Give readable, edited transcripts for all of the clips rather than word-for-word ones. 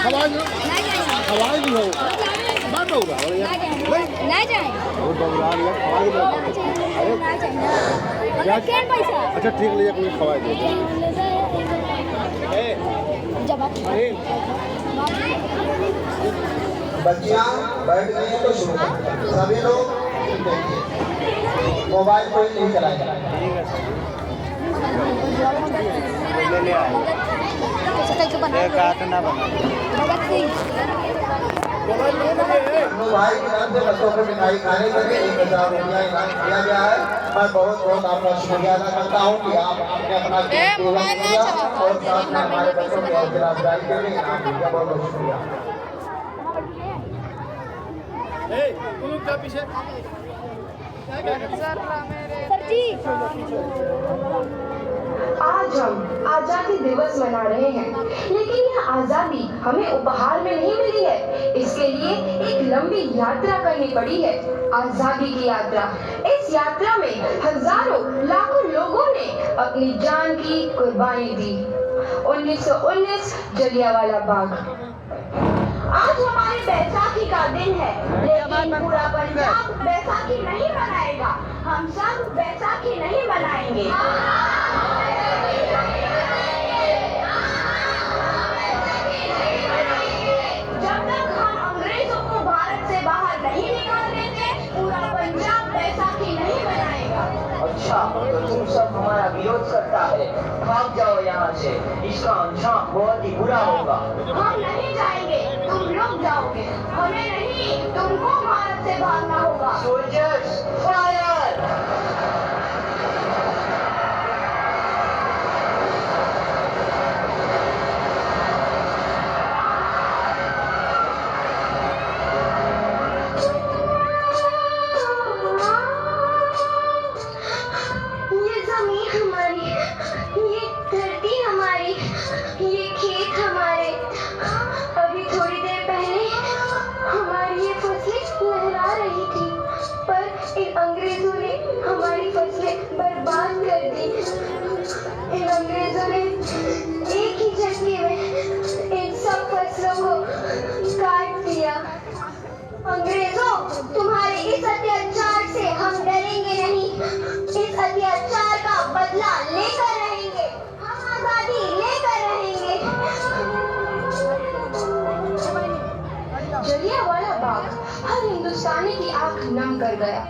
आवाज आवाज नहीं हो मैं बोल रहा हूँ यार ना जाए वो बोल रहा है आवाज अरे ना जाए क्या क्या पैसा अच्छा ठीक ले कोई खवाए दे जब अरे बच्चियां बैठ गई हैं तो शुरू करें। सभी लोग देखिए मोबाइल कोई नहीं चलाएगा। तो भाई की नाम से बच्चों को मिठाई खाने के लिए 1000 रुपया इनाम दिया गया है। मैं बहुत बहुत आपका शुक्रिया अदा करता हूँ कि आपने अपना कीमती दिया और साथ में हमारे बच्चों की हौसला अफजाई के लिए इनाम दिया। बहुत बहुत शुक्रिया। सर जी आज हम आजादी दिवस मना रहे हैं, लेकिन यह आजादी हमें उपहार में नहीं मिली है। इसके लिए एक लंबी यात्रा करनी पड़ी है, आजादी की यात्रा। इस यात्रा में हजारों लाखों लोगों ने अपनी जान की कुर्बानी दी। 1919 जलियांवाला बाग। आज हमारे बैसाखी का दिन है, लेकिन पूरा पंजाब बैसाखी नहीं मनाएगा। हम सब बैसाखी नहीं मनाएंगे। जब तक हम अंग्रेजों को भारत से बाहर नहीं निकाल देते, पूरा पंजाब बैसाखी नहीं मनाएगा। अच्छा, तो तुम सब हमारा विरोध करता है, भाग जाओ यहाँ से। इसका अंजाम बहुत ही बुरा होगा। हम नहीं जाएंगे, तुम लोग जाओगे। हमें नहीं, तुमको भारत से भागना होगा। Soldiers fire! ये जमीन हमारी, ये धरती हमारी, ये खेत हमारे। अभी थोड़ी देर पहले हमारी ये फसलें लहरा रही थी, पर इन अंग्रेजों ने हमारी फसलें बर्बाद कर दी। इन अंग्रेजों ने एक ही झटके में इन सब फसलों को काट दिया। अंग्रेजों, तुम्हारे इस अत्याचार से हम डरेंगे नहीं। इस अत्याचार का बदला लेकर रहेंगे। हम आजादी लेकर रहेंगे। जलियांवाला बाग हर हिंदुस्तानी की आंख नम कर गया।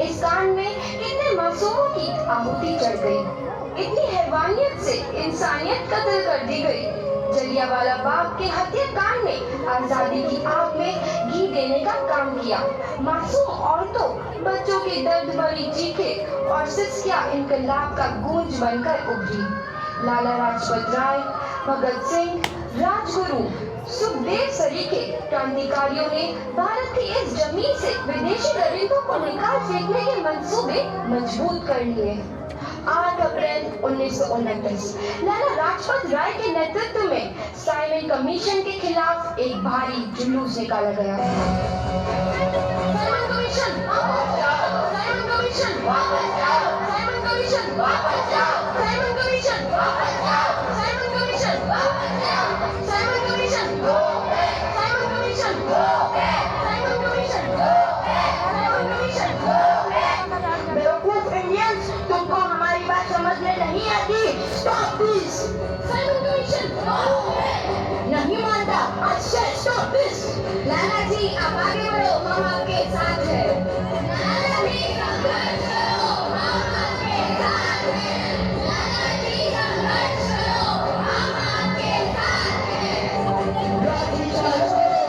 इस कांड में कितने मासूमों की आहुति चढ़ गई, इतनी हैवानियत से इंसानियत कत्ल कर दी गई। जलियांवाला बाग के हत्याकांड ने आजादी की आग में घी देने का काम किया। मासूम औरतों, बच्चों की दर्द भरी चीखें और सिसकियां इनकलाब का गूंज बनकर उभरी। लाला लाजपत राय, भगत सिंह, राजगुरु, सुखदेव सरीखे क्रांतिकारियों ने भारत की इस जमीन से विदेशी दरिंदों को निकाल फेंकने के मंसूबे मजबूत कर लिए। 8 अप्रैल 1929 लाला लाजपत राय के नेतृत्व में साइमन कमीशन के खिलाफ एक भारी जुलूस निकाला गया। साइमन कमीशन वापस जाओ! साइमन कमीशन वापस जाओ! साइमन कमीशन वापस जाओ! साइमन कमीशन वापस जाओ! साइमन कमीशन वापस जाओ! Simon commission go back! Simon commission go back! Simon commission go back! Simon commission go back! बेवकूफ इंडियंस, तुमको हमारी बात समझने नहीं आती। Stop this! Simon commission go back! नहीं मानता। अच्छा, स्टॉप दिस! लाला जी, आप आगे बढ़ो, हम आपके साथ हैं। लाला जी, संघर्ष करो, हम आपके साथ हैं। लाला जी, संघर्ष करो, हम आपके साथ हैं। लाठी चार्ज करो।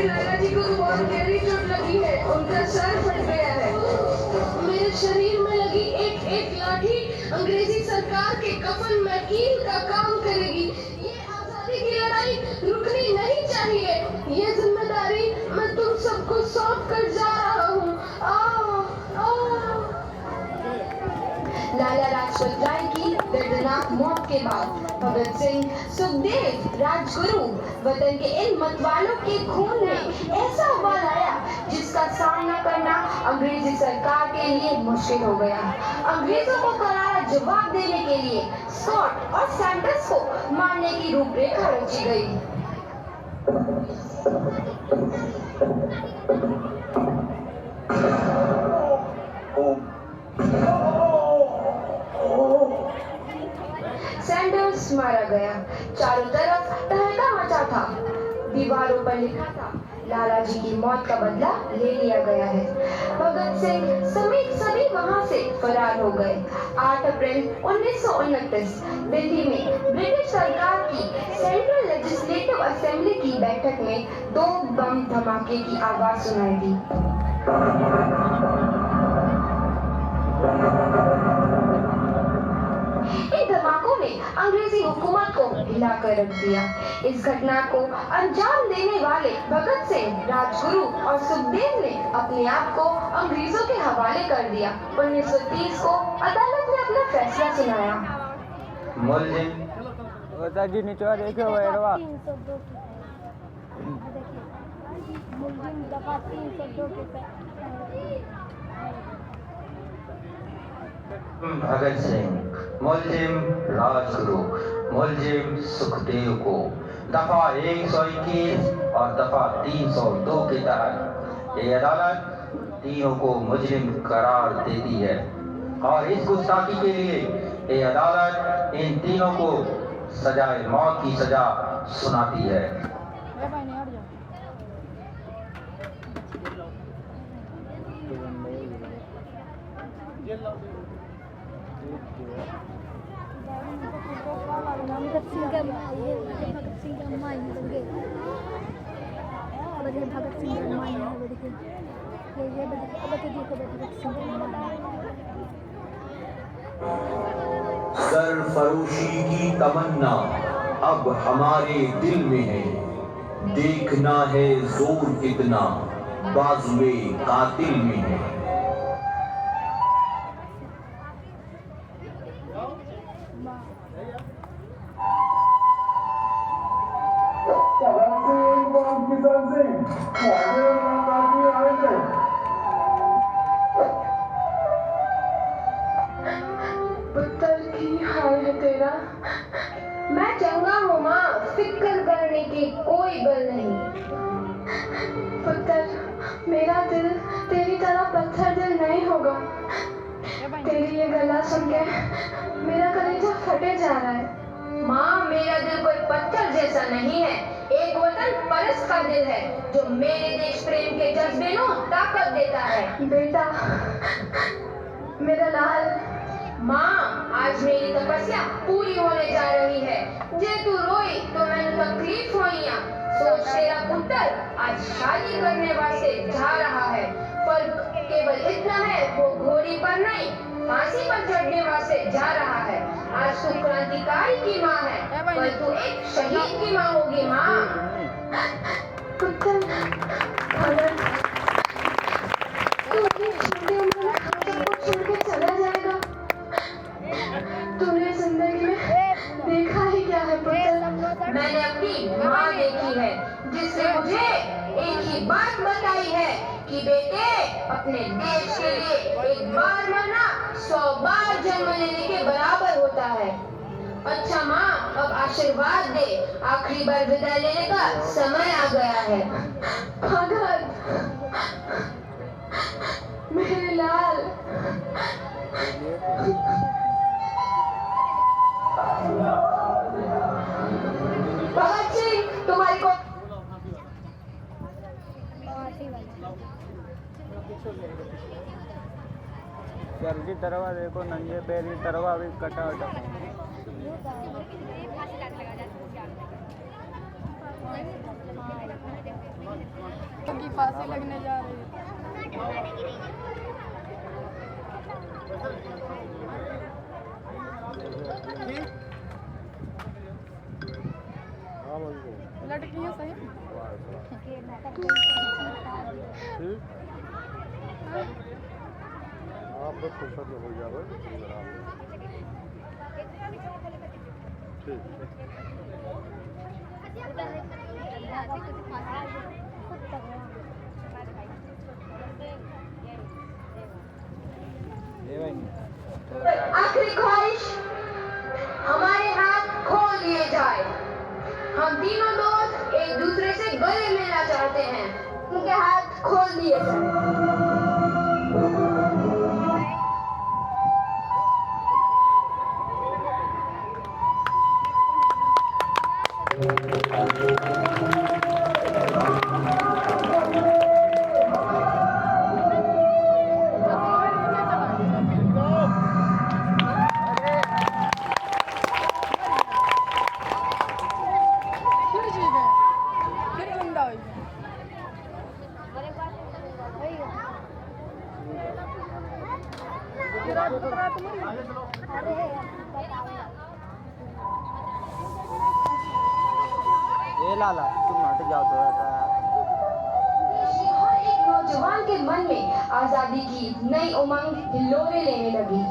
लाला जी को बहुत गहरी चोट लगी है, उनका सर फट गया है। मेरे शरीर में लगी एक एक लाठी अंग्रेजी सरकार के कफन में कील का काम करेगी। ये आजादी की लड़ाई रुकनी नहीं चाहिए। ये जिम्मेदारी मैं तुम सबको सौंप कर जा रहा हूँ। लाला लाजपत राय की दर्दनाक मौत के बाद भगत सिंह, सुखदेव, राजगुरु, वतन के इन मतवालों के खून में ऐसा उबाल आया अंग्रेजी सरकार के लिए मुश्किल हो गया। अंग्रेजों को करारा जवाब देने के लिए स्कॉट और सैंडर्स को मारने की रूपरेखा रची गई। सैंडर्स मारा गया। चारों तरफ तहलका मचा था। दीवारों पर लिखा था, लाला जी की मौत का बदला ले लिया गया है। भगत सिंह समेत सभी वहां से फरार हो गए। 8 अप्रैल 1929 दिल्ली में ब्रिटिश सरकार की सेंट्रल लेजिस्लेटिव असेंबली की बैठक में 2 बम धमाके की आवाज सुनाई दी। इन धमाकों ने अंग्रेजी हुकूमत को हिलाकर रख दिया। इस घटना को अंजाम देने वाले भगत सिंह, राजगुरु और सुखदेव ने अपने आप को अंग्रेजों के हवाले कर दिया। 1930 को अदालत ने अपना फैसला सुनाया। जी निचवा देखो वेरवा 302 भगत सिंह, मुलजिम राजगुरु, मुलजिम सुखदेव को दफा 121 और दफा 302 के तहत ये अदालत तीनों को मुजरिम करार देती है और इस गुस्ताखी के लिए ये अदालत इन तीनों को सजाए मौत की सजा सुनाती है। भगत सिंह का अम्मा ही बन भगत सिंह का अम्मा सरफरोशी की तमन्ना अब हमारे दिल में है, देखना है जोर कितना बाजुए कातिल में है। पुत्र की हाल है तेरा। मैं चंगा हूँ माँ, फिक्र करने की कोई बल नहीं। पुत्र, मेरा दिल तेरी तरह पत्थर दिल नहीं होगा। तेरी ये गला सुन के मेरा कलेजा फटे जा रहा है। माँ, मेरा दिल कोई पत्थर जैसा नहीं है, एक वतन परस्त का दिल है जो मेरे देश प्रेम के जज्बे को ताकत देता है। बेटा, मेरा लाल। माँ, आज मेरी तपस्या पूरी होने जा रही है। जे तू रोई तो मैंने तकलीफ होइया। सोच, तेरा पुत्र आज शादी करने वास्ते जा रहा है। फर्क केवल इतना है, वो घोड़ी पर नहीं फांसी पर चढ़ने वास्ते जा रहा है। आज तू क्रांतिकारी की माँ है, पर तू एक शहीद की माँ होगी। माँ, पुत्र, अगर तू अपनी छोटी उम्र में सबको छोड़ के चला जाएगा, तूने जिंदगी में देखा ही क्या है पुत्र? मैंने अपनी माँ देखी है, जिसने मुझे एक ही बात बताई है कि बेटे, अपने देश के लिए एक बार मरना 100 बार जन्म लेने के बराबर होता है। अच्छा माँ, अब आशीर्वाद दे, आखिरी बार विदाई लेने का समय आ गया है। भगत, मेरे लाल। भगत सिंह, तुम्हारी को सर जी तरवा देखो, नंगे पैर की तरवा भी कटा उटा की फांसी लगने जा रही है। लड़की है सही। आप बस फुर्सत में हो जाओ। ठीक। खोल दिए जाएं। फिर जिंदा हो गया। ये लाला तुम हट जाओ थोड़ा सा। हर एक नौजवान के मन में आजादी की नई उमंग हिलोरे लेने लगी।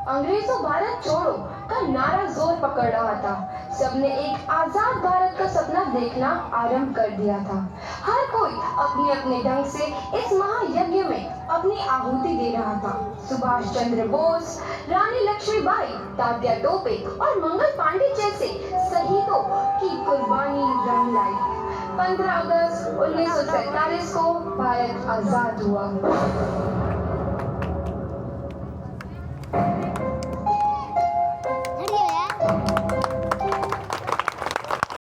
अंग्रेजों भारत छोड़ो का नारा जोर पकड़ रहा था। सबने एक आजाद भारत का सपना देखना आरंभ कर दिया था। हर कोई अपने अपने ढंग से इस महायज्ञ में अपनी आहुति दे रहा था। सुभाष चंद्र बोस, रानी लक्ष्मीबाई, तात्या टोपे और मंगल पांडे जैसे शहीदों की कुर्बानी रंग लाई। 15 अगस्त 1947 को भारत आजाद हुआ।